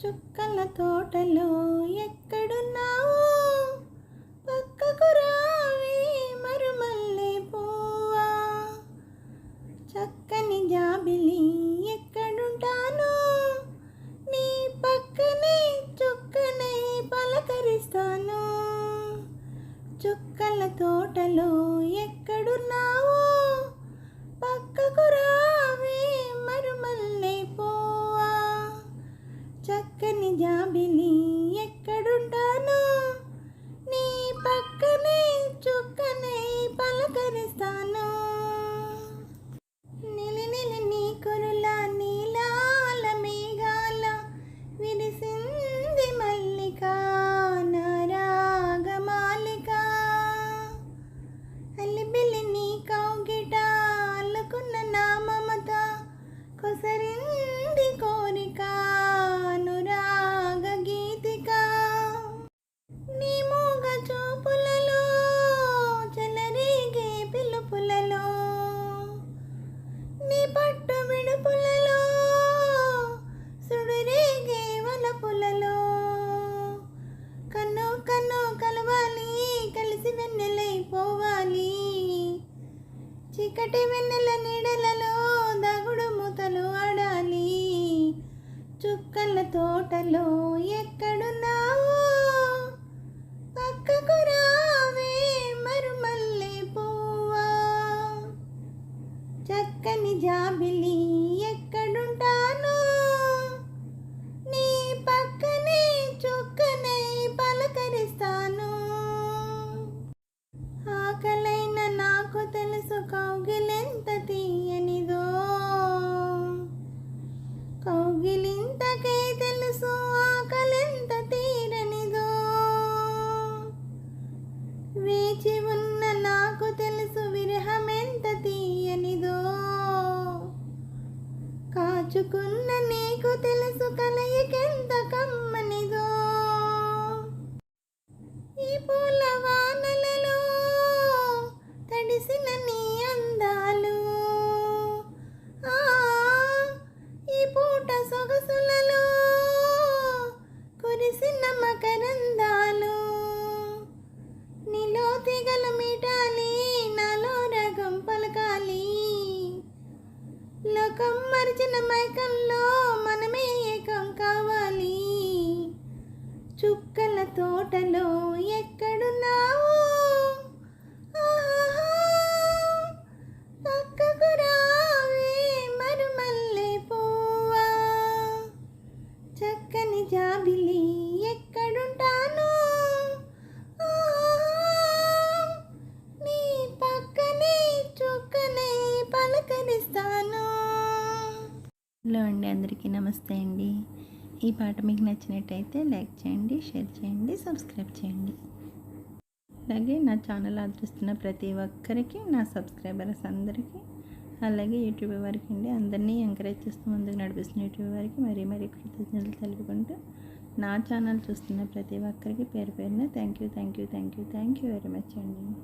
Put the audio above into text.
చుక్కల తోటలో ఎక్కడున్నావు, పక్కకు రావే మరుమల్లె పువ్వా. చక్కని జాబిలి ఎక్కడుంటాను, నీ పక్కనే చుక్కనై పలకరిస్తాను. చుక్కల తోటలో ఎక్కడున్నావు, పక్కకు రావే మరుమల్లె పువ్వా. చక్కని జాబిలి ఎక్కడుంటాను, నీ పక్కనే చుక్కనై పలకరిస్తాను. నిలి నిలి నీ కురుల నీలాల మేఘాల విరిసింది మల్లిక నా రాగమాలిక. అల్లిబిల్లి నీ కౌగిట అల్లుకున్న నా మమత కొసరింది కోరిక అనురాగ గీతిక. నీ మూగ చూపులలో చెలరేగే పిలుపులలో, నీ పట్టు విడుపులలో సుడురేగే వలపులలో. కన్ను కన్ను కలవాలి కలిసి వెన్నెలైపోవాలి, చీకటి వెన్నెల నీడలలో దాగుడు మూతలు ఆడాలి. చుక్కల తోటలో ఎక్కడున్నావు, పక్కకు రావే మరుమల్లె పువ్వా. చక్కని జాబిలి ఎక్కడుంటాను, నీ పక్కనే చుక్కనై పలకరిస్తాను. ఆకలైన నాకు తెలుసు కౌగిలెంత తీయనిదో, కౌగిలింతకే తెలుసు ఆకలెంత తీరనిదో. వేచి ఉన్న నాకు తెలుసు విరహమెంత తీయనిదో, కాచుకున్న నీకు తెలుసు కలయికెంత కమ్మనిదో. ఈ పూల వానలలో తడిసిన నీ అందాలు, ఈ పూట సొగసులలో కురిసిన మకరందాలు. నీలో తీగలు మీటాలి, నాలో రాగం పలకాలి, లోకం మరిచిన మైకంలో మనమే ఏకం కావాలి. చుక్కల తోటలో ఎక్కడున్నావు, పక్కకు రావే మరుమల్లె పువ్వా. చక్కని జాబిలి ఎక్కడుంటాను, నీ పక్కనే చుక్కనై పలకరిస్తాను. హలో అండి, అందరికీ నమస్తే అండి. ఈ పాట మీకు నచ్చినట్టయితే లైక్ చేయండి, షేర్ చేయండి, సబ్స్క్రైబ్ చేయండి. అలాగే నా ఛానల్ ఆదరిస్తున్న ప్రతి ఒక్కరికి, నా సబ్స్క్రైబర్స్ అందరికీ, అలాగే యూట్యూబ్ వారికి అండి అందరినీ ఎంకరేజ్ చేస్తూ ముందుకు నడిపిస్తున్న యూట్యూబ్ వారికి మరీ కృతజ్ఞతలు తెలుపుకుంటూ, నా ఛానల్ చూస్తున్న ప్రతి ఒక్కరికి పేరు పేరున థ్యాంక్ యూ వెరీ మచ్ అండి.